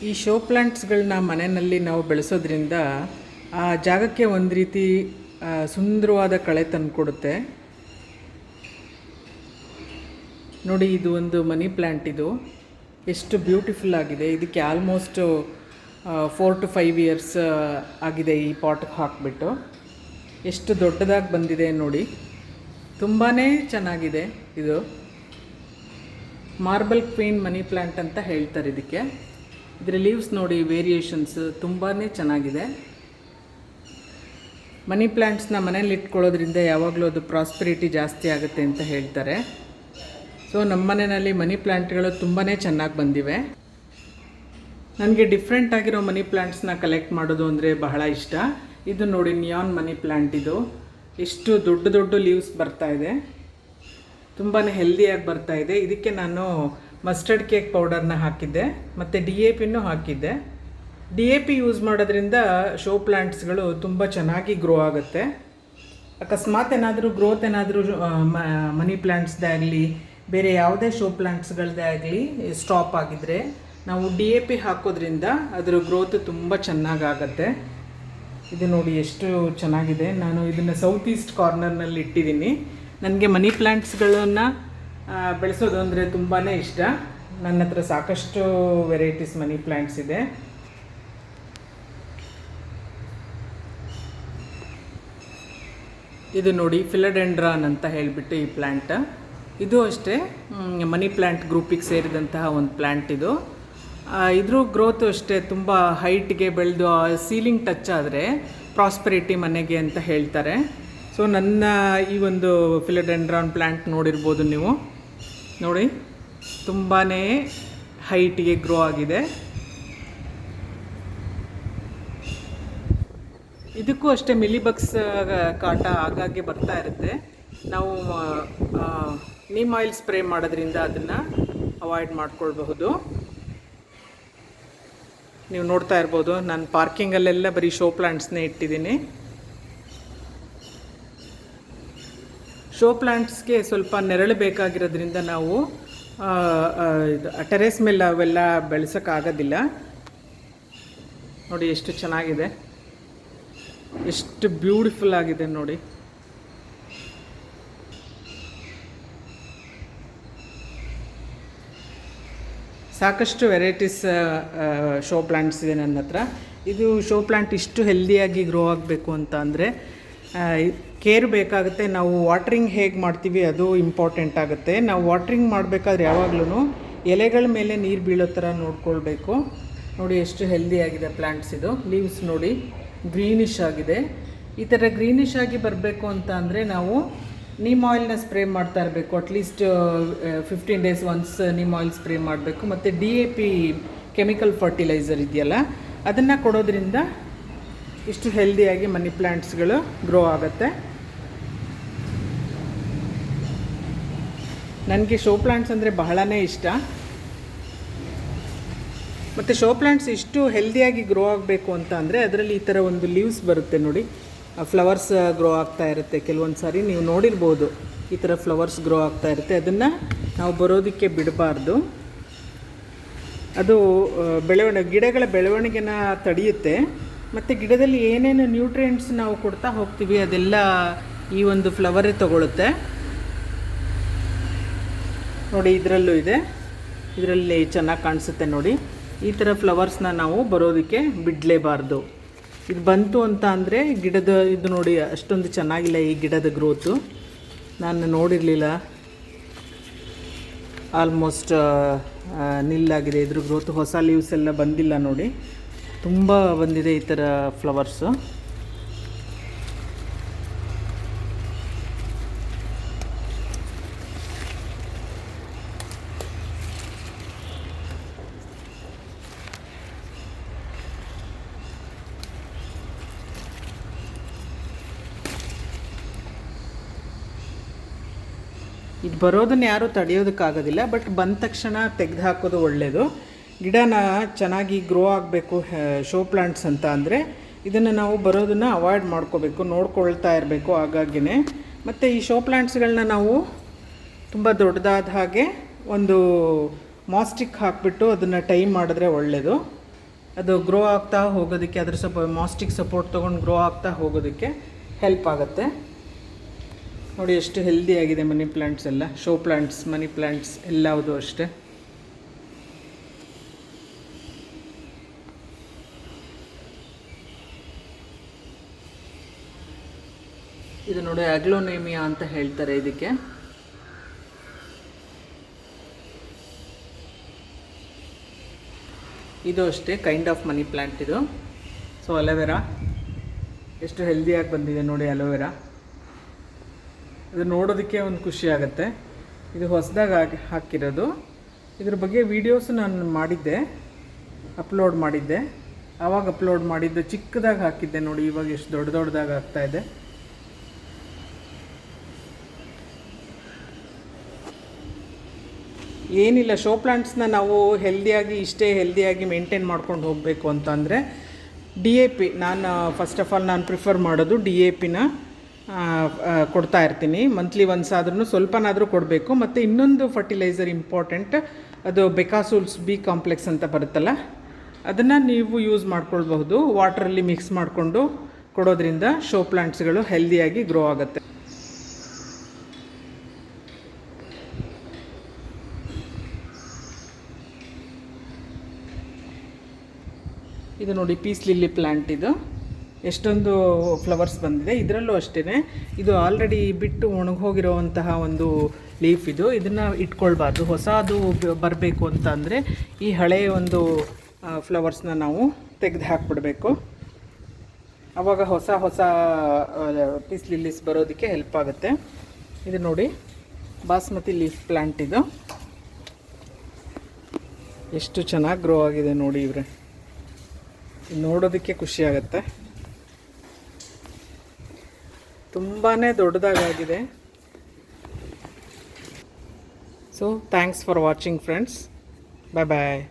ಈ ಶೋ ಪ್ಲ್ಯಾಂಟ್ಸ್ಗಳನ್ನ ಮನೆಯಲ್ಲಿ ನಾವು ಬೆಳೆಸೋದ್ರಿಂದ ಆ ಜಾಗಕ್ಕೆ ಒಂದು ರೀತಿ ಸುಂದರವಾದ ಕಳೆ ತಂದುಕೊಡುತ್ತೆ. ನೋಡಿ, ಇದು ಒಂದು ಮನಿ ಪ್ಲ್ಯಾಂಟ್. ಇದು ಎಷ್ಟು ಬ್ಯೂಟಿಫುಲ್ ಆಗಿದೆ. ಇದಕ್ಕೆ ಆಲ್ಮೋಸ್ಟ್ 4 to 5 years ಆಗಿದೆ ಈ ಪಾಟ್ಗೆ ಹಾಕಿಬಿಟ್ಟು. ಎಷ್ಟು ದೊಡ್ಡದಾಗಿ ಬಂದಿದೆ ನೋಡಿ, ತುಂಬಾ ಚೆನ್ನಾಗಿದೆ. ಇದು ಮಾರ್ಬಲ್ ಕ್ವೀನ್ ಮನಿ ಪ್ಲ್ಯಾಂಟ್ ಅಂತ ಹೇಳ್ತಾರೆ ಇದಕ್ಕೆ. ಇದರ ಲೀವ್ಸ್ ನೋಡಿ, ವೇರಿಯೇಷನ್ಸ್ ತುಂಬಾ ಚೆನ್ನಾಗಿದೆ. ಮನಿ ಪ್ಲ್ಯಾಂಟ್ಸ್ನ ಮನೇಲಿ ಇಟ್ಕೊಳ್ಳೋದ್ರಿಂದ ಯಾವಾಗಲೂ ಅದು ಪ್ರಾಸ್ಪೆರಿಟಿ ಜಾಸ್ತಿ ಆಗುತ್ತೆ ಅಂತ ಹೇಳ್ತಾರೆ. ಸೊ ನಮ್ಮ ಮನೆಯಲ್ಲಿ ಮನಿ ಪ್ಲ್ಯಾಂಟ್ಗಳು ತುಂಬಾ ಚೆನ್ನಾಗಿ ಬಂದಿವೆ. ನನಗೆ ಡಿಫ್ರೆಂಟ್ ಆಗಿರೋ ಮನಿ ಪ್ಲ್ಯಾಂಟ್ಸ್ನ ಕಲೆಕ್ಟ್ ಮಾಡೋದು ಅಂದರೆ ಬಹಳ ಇಷ್ಟ. ಇದು ನೋಡಿ, ನಿಯಾನ್ ಮನಿ ಪ್ಲ್ಯಾಂಟ್. ಇದು ಎಷ್ಟು ದೊಡ್ಡ ದೊಡ್ಡ ಲೀವ್ಸ್ ಬರ್ತಾ ಇದೆ, ತುಂಬಾ ಹೆಲ್ದಿಯಾಗಿ ಬರ್ತಾ ಇದೆ. ಇದಕ್ಕೆ ನಾನು ಮಸ್ಟರ್ಡ್ ಕೇಕ್ ಪೌಡರ್ನ ಹಾಕಿದ್ದೆ ಮತ್ತು DAPನೂ ಹಾಕಿದ್ದೆ. DAP ಯೂಸ್ ಮಾಡೋದ್ರಿಂದ ಶೋ ಪ್ಲ್ಯಾಂಟ್ಸ್ಗಳು ತುಂಬ ಚೆನ್ನಾಗಿ ಗ್ರೋ ಆಗುತ್ತೆ. ಅಕಸ್ಮಾತ್ ಏನಾದರೂ ಗ್ರೋತ್ ಏನಾದರೂ ಮನಿ ಪ್ಲ್ಯಾಂಟ್ಸ್ದೇ ಆಗಲಿ ಬೇರೆ ಯಾವುದೇ ಶೋ ಪ್ಲ್ಯಾಂಟ್ಸ್ಗಳದ್ದೇ ಆಗಲಿ ಸ್ಟಾಪ್ ಆಗಿದ್ದರೆ ನಾವು DAP ಹಾಕೋದ್ರಿಂದ ಅದರ ಗ್ರೋತ್ ತುಂಬ ಚೆನ್ನಾಗಾಗತ್ತೆ. ಇದು ನೋಡಿ ಎಷ್ಟು ಚೆನ್ನಾಗಿದೆ. ನಾನು ಇದನ್ನು ಸೌತ್ ಈಸ್ಟ್ ಕಾರ್ನರ್ನಲ್ಲಿ ಇಟ್ಟಿದ್ದೀನಿ. ನನಗೆ ಮನಿ ಪ್ಲ್ಯಾಂಟ್ಸ್ಗಳನ್ನು ಬೆಳೆಸೋದು ಅಂದರೆ ತುಂಬಾ ಇಷ್ಟ. ನನ್ನ ಹತ್ರ ಸಾಕಷ್ಟು ವೆರೈಟೀಸ್ ಮನಿ ಪ್ಲ್ಯಾಂಟ್ಸ್ ಇದೆ. ಇದು ನೋಡಿ, ಫಿಲಡೆಂಡ್ರಾನ್ ಅಂತ ಹೇಳಿಬಿಟ್ಟು ಈ ಪ್ಲ್ಯಾಂಟ್. ಇದು ಅಷ್ಟೇ ಮನಿ ಪ್ಲ್ಯಾಂಟ್ ಗ್ರೂಪಿಗೆ ಸೇರಿದಂತಹ ಒಂದು ಪ್ಲ್ಯಾಂಟ್. ಇದ್ರ ಗ್ರೋತು ಅಷ್ಟೇ ತುಂಬ ಹೈಟ್ಗೆ ಬೆಳೆದು ಸೀಲಿಂಗ್ ಟಚ್ ಆದರೆ ಪ್ರಾಸ್ಪೆರಿಟಿ ಮನೆಗೆ ಅಂತ ಹೇಳ್ತಾರೆ. ಸೊ ನನ್ನ ಈ ಒಂದು ಫಿಲಡೆಂಡ್ರಾನ್ ಪ್ಲ್ಯಾಂಟ್ ನೋಡಿರ್ಬೋದು ನೀವು. ನೋಡಿ, ತುಂಬಾ ಹೈಟಿಗೆ ಗ್ರೋ ಆಗಿದೆ. ಇದಕ್ಕೂ ಅಷ್ಟೇ ಮಿಲಿಬಗ್ಸ್ ಕಾಟ ಆಗಾಗ್ಗೆ ಬರ್ತಾ ಇರುತ್ತೆ. ನಾವು ನೀಮ್ ಆಯಿಲ್ ಸ್ಪ್ರೇ ಮಾಡೋದ್ರಿಂದ ಅದನ್ನು ಅವಾಯ್ಡ್ ಮಾಡ್ಕೊಳ್ಬಹುದು. ನೀವು ನೋಡ್ತಾ ಇರ್ಬೋದು, ನಾನು ಪಾರ್ಕಿಂಗಲ್ಲೆಲ್ಲ ಬರೀ ಶೋ ಪ್ಲ್ಯಾಂಟ್ಸ್ನೇ ಇಟ್ಟಿದ್ದೀನಿ. ಶೋ ಪ್ಲ್ಯಾಂಟ್ಸ್ಗೆ ಸ್ವಲ್ಪ ನೆರಳು ಬೇಕಾಗಿರೋದ್ರಿಂದ ನಾವು ಟೆರೇಸ್ ಮೇಲೆ ಅವೆಲ್ಲ ಬೆಳೆಸೋಕ್ಕಾಗೋದಿಲ್ಲ. ನೋಡಿ ಎಷ್ಟು ಚೆನ್ನಾಗಿದೆ, ಎಷ್ಟು ಬ್ಯೂಟಿಫುಲ್ ಆಗಿದೆ ನೋಡಿ. ಸಾಕಷ್ಟು ವೆರೈಟೀಸ್ ಶೋ ಪ್ಲ್ಯಾಂಟ್ಸ್ ಇದೆ ನನ್ನ ಹತ್ರ. ಇದು ಶೋ ಪ್ಲ್ಯಾಂಟ್ ಇಷ್ಟು ಹೆಲ್ದಿಯಾಗಿ ಗ್ರೋ ಆಗಬೇಕು ಅಂತ ಅಂದರೆ ಕೇರ್ ಬೇಕಾಗುತ್ತೆ. ನಾವು ವಾಟ್ರಿಂಗ್ ಹೇಗೆ ಮಾಡ್ತೀವಿ ಅದು ಇಂಪಾರ್ಟೆಂಟ್ ಆಗುತ್ತೆ. ನಾವು ವಾಟ್ರಿಂಗ್ ಮಾಡಬೇಕಾದ್ರೆ ಯಾವಾಗಲೂ ಎಲೆಗಳ ಮೇಲೆ ನೀರು ಬೀಳೋ ಥರ ನೋಡ್ಕೊಳ್ಬೇಕು. ನೋಡಿ ಎಷ್ಟು ಹೆಲ್ದಿಯಾಗಿದೆ ಪ್ಲ್ಯಾಂಟ್ಸ್. ಇದು ಲೀವ್ಸ್ ನೋಡಿ ಗ್ರೀನಿಶ್ ಆಗಿದೆ. ಈ ಥರ ಗ್ರೀನಿಶ್ ಆಗಿ ಬರಬೇಕು ಅಂತ ಅಂದರೆ ನಾವು ನೀಮ್ ಆಯಿಲ್ನ ಸ್ಪ್ರೇ ಮಾಡ್ತಾ ಇರಬೇಕು. At least 15 days once neem oil spray ಮಾಡಬೇಕು. ಮತ್ತು DAP ಕೆಮಿಕಲ್ ಫರ್ಟಿಲೈಸರ್ ಇದೆಯಲ್ಲ, ಅದನ್ನು ಕೊಡೋದ್ರಿಂದ ಇಷ್ಟು ಹೆಲ್ದಿಯಾಗಿ ಮನಿ ಪ್ಲ್ಯಾಂಟ್ಸ್ಗಳು ಗ್ರೋ ಆಗುತ್ತೆ. ನನಗೆ ಶೋ ಪ್ಲ್ಯಾಂಟ್ಸ್ ಅಂದರೆ ಬಹಳನೇ ಇಷ್ಟ. ಮತ್ತು ಶೋ ಪ್ಲ್ಯಾಂಟ್ಸ್ ಇಷ್ಟು ಹೆಲ್ದಿಯಾಗಿ ಗ್ರೋ ಆಗಬೇಕು ಅಂತ ಅಂದರೆ ಅದರಲ್ಲಿ ಈ ಥರ ಒಂದು ಲೀವ್ಸ್ ಬರುತ್ತೆ ನೋಡಿ, ಫ್ಲವರ್ಸ್ ಗ್ರೋ ಆಗ್ತಾ ಇರುತ್ತೆ. ಕೆಲವೊಂದು ಸಾರಿ ನೀವು ನೋಡಿರ್ಬೋದು, ಈ ಥರ ಫ್ಲವರ್ಸ್ ಗ್ರೋ ಆಗ್ತಾ ಇರುತ್ತೆ. ಅದನ್ನು ನಾವು ಬರೋದಕ್ಕೆ ಬಿಡಬಾರ್ದು. ಅದು ಗಿಡಗಳ ಬೆಳವಣಿಗೆನ ತಡೆಯುತ್ತೆ. ಮತ್ತು ಗಿಡದಲ್ಲಿ ಏನೇನು ನ್ಯೂಟ್ರಿಯೆಂಟ್ಸ್ ನಾವು ಕೊಡ್ತಾ ಹೋಗ್ತೀವಿ ಅದೆಲ್ಲ ಈ ಒಂದು ಫ್ಲವರೇ ತಗೊಳುತ್ತೆ. ನೋಡಿ, ಇದರಲ್ಲೂ ಇದೆ, ಇದರಲ್ಲಿ ಚೆನ್ನಾಗಿ ಕಾಣಿಸುತ್ತೆ ನೋಡಿ. ಈ ಥರ ಫ್ಲವರ್ಸ್ನ ನಾವು ಬರೋದಕ್ಕೆ ಬಿಡಲೇಬಾರ್ದು. ಇದು ಬಂತು ಅಂತ ಅಂದರೆ ಇದು ನೋಡಿ ಅಷ್ಟೊಂದು ಚೆನ್ನಾಗಿಲ್ಲ ಈ ಗಿಡದ ಗ್ರೋತು. ನಾನು ನೋಡಿರಲಿಲ್ಲ, ಆಲ್ಮೋಸ್ಟ್ ನಿಲ್ಲಾಗಿದೆ ಇದ್ರ ಗ್ರೋತು. ಹೊಸ ಲೀವ್ಸ್ ಎಲ್ಲ ಬಂದಿಲ್ಲ ನೋಡಿ, ತುಂಬ ಬಂದಿದೆ ಈ ಥರ ಫ್ಲವರ್ಸು. ಇದು ಬರೋದನ್ನು ಯಾರೂ ತಡೆಯೋದಕ್ಕಾಗೋದಿಲ್ಲ, ಬಟ್ ಬಂದ ತಕ್ಷಣ ತೆಗೆದು ಹಾಕೋದು ಒಳ್ಳೆಯದು. ಗಿಡನ ಚೆನ್ನಾಗಿ ಗ್ರೋ ಆಗಬೇಕು ಶೋ ಪ್ಲ್ಯಾಂಟ್ಸ್ ಅಂತ ಅಂದರೆ ಇದನ್ನು ನಾವು ಬರೋದನ್ನು ಅವಾಯ್ಡ್ ಮಾಡ್ಕೋಬೇಕು, ನೋಡ್ಕೊಳ್ತಾ ಇರಬೇಕು ಆಗಾಗ್ಗೆ. ಮತ್ತು ಈ ಶೋ ಪ್ಲ್ಯಾಂಟ್ಸ್ಗಳನ್ನ ನಾವು ತುಂಬ ದೊಡ್ಡದಾದ ಹಾಗೆ ಒಂದು ಮಾಸ್ಟಿಕ್ ಹಾಕಿಬಿಟ್ಟು ಅದನ್ನು ಟೈ ಮಾಡಿದ್ರೆ ಒಳ್ಳೆಯದು. ಅದು ಗ್ರೋ ಆಗ್ತಾ ಹೋಗೋದಕ್ಕೆ ಅದ್ರ ಸ್ವಲ್ಪ ಮಾಸ್ಟಿಕ್ ಸಪೋರ್ಟ್ ತೊಗೊಂಡು ಗ್ರೋ ಆಗ್ತಾ ಹೋಗೋದಕ್ಕೆ ಹೆಲ್ಪ್ ಆಗುತ್ತೆ. ನೋಡಿ ಎಷ್ಟು ಹೆಲ್ದಿಯಾಗಿದೆ ಮನಿ ಪ್ಲ್ಯಾಂಟ್ಸ್ ಎಲ್ಲ, ಶೋ ಪ್ಲ್ಯಾಂಟ್ಸ್, ಮನಿ ಪ್ಲ್ಯಾಂಟ್ಸ್ ಎಲ್ಲವುದು ಅಷ್ಟೇ. ಇದು ನೋಡಿ ಆಗ್ಲೋನೇಮಿಯಾ ಅಂತ ಹೇಳ್ತಾರೆ ಇದಕ್ಕೆ. ಇದು ಅಷ್ಟೇ ಕೈಂಡ್ ಆಫ್ ಮನಿ ಪ್ಲ್ಯಾಂಟ್ ಇದು. ಸೊ ಅಲೋವೆರಾ ಎಷ್ಟು ಹೆಲ್ದಿಯಾಗಿ ಬಂದಿದೆ ನೋಡಿ ಅಲೋವೆರಾ. ಇದು ನೋಡೋದಕ್ಕೆ ಒಂದು ಖುಷಿ ಆಗುತ್ತೆ. ಇದು ಹೊಸದಾಗಿ ಹಾಕಿರೋದು. ಇದ್ರ ಬಗ್ಗೆ ವೀಡಿಯೋಸ್ ನಾನು ಮಾಡಿದ್ದೆ, ಅಪ್ಲೋಡ್ ಮಾಡಿದ್ದೆ. ಆವಾಗ ಅಪ್ಲೋಡ್ ಮಾಡಿದ್ದು ಚಿಕ್ಕದಾಗಿ ಹಾಕಿದ್ದೆ ನೋಡಿ, ಇವಾಗ ಎಷ್ಟು ದೊಡ್ಡದಾಗಿ ಆಗ್ತಾಯಿದೆ. ಏನಿಲ್ಲ, ಶೋ ಪ್ಲ್ಯಾಂಟ್ಸ್ನ ನಾವು ಇಷ್ಟೇ ಹೆಲ್ದಿಯಾಗಿ ಮೇಂಟೈನ್ ಮಾಡ್ಕೊಂಡು ಹೋಗಬೇಕು ಅಂತಂದರೆ DAP, ನಾನು ಫಸ್ಟ್ ಆಫ್ ಆಲ್ ನಾನು ಪ್ರಿಫರ್ ಮಾಡೋದು DAPನ ಕೊಡ್ತಾ ಇರ್ತೀನಿ. ಮಂತ್ಲಿ ಒನ್ಸ್ ಆದ್ರೂ ಸ್ವಲ್ಪನಾದರೂ ಕೊಡಬೇಕು. ಮತ್ತು ಇನ್ನೊಂದು ಫರ್ಟಿಲೈಸರ್ ಇಂಪಾರ್ಟೆಂಟ್, ಅದು ಬೆಕಾಸೂಲ್ಸ್ B ಕಾಂಪ್ಲೆಕ್ಸ್ ಅಂತ ಬರುತ್ತಲ್ಲ, ಅದನ್ನು ನೀವು ಯೂಸ್ ಮಾಡ್ಕೊಳ್ಬಹುದು. ವಾಟ್ರಲ್ಲಿ ಮಿಕ್ಸ್ ಮಾಡಿಕೊಂಡು ಕೊಡೋದ್ರಿಂದ ಶೋ ಪ್ಲ್ಯಾಂಟ್ಸ್ಗಳು ಹೆಲ್ದಿಯಾಗಿ ಗ್ರೋ ಆಗುತ್ತೆ. ಇದು ನೋಡಿ ಪೀಸ್ ಲಿಲ್ಲಿ ಪ್ಲ್ಯಾಂಟ್. ಇದು ಎಷ್ಟೊಂದು ಫ್ಲವರ್ಸ್ ಬಂದಿದೆ. ಇದರಲ್ಲೂ ಅಷ್ಟೇ, ಇದು ಆಲ್ರೆಡಿ ಬಿಟ್ಟು ಒಣಗೋಗಿರೋವಂತಹ ಒಂದು ಲೀಫ್ ಇದು. ಇದನ್ನು ಇಟ್ಕೊಳ್ಬಾರ್ದು. ಹೊಸದು ಬರಬೇಕು ಅಂತ ಅಂದರೆ ಈ ಹಳೆಯ ಒಂದು ಫ್ಲವರ್ಸ್ನ ನಾವು ತೆಗೆದು ಹಾಕಿಬಿಡಬೇಕು. ಆವಾಗ ಹೊಸ ಪೀಸ್ ಲಿಲ್ಲೀಸ್ ಬರೋದಕ್ಕೆ ಹೆಲ್ಪ್ ಆಗುತ್ತೆ. ಇದು ನೋಡಿ ಬಾಸ್ಮತಿ ಲೀಫ್ ಪ್ಲ್ಯಾಂಟ್. ಇದು ಎಷ್ಟು ಚೆನ್ನಾಗಿ ಗ್ರೋ ಆಗಿದೆ ನೋಡಿ ಇವ್ರೆ, ನೋಡೋದಕ್ಕೆ ಖುಷಿ ಆಗುತ್ತೆ. ತುಂಬಾ ದೊಡ್ಡದಾಗಿದೆ. So thanks for watching friends. Bye bye.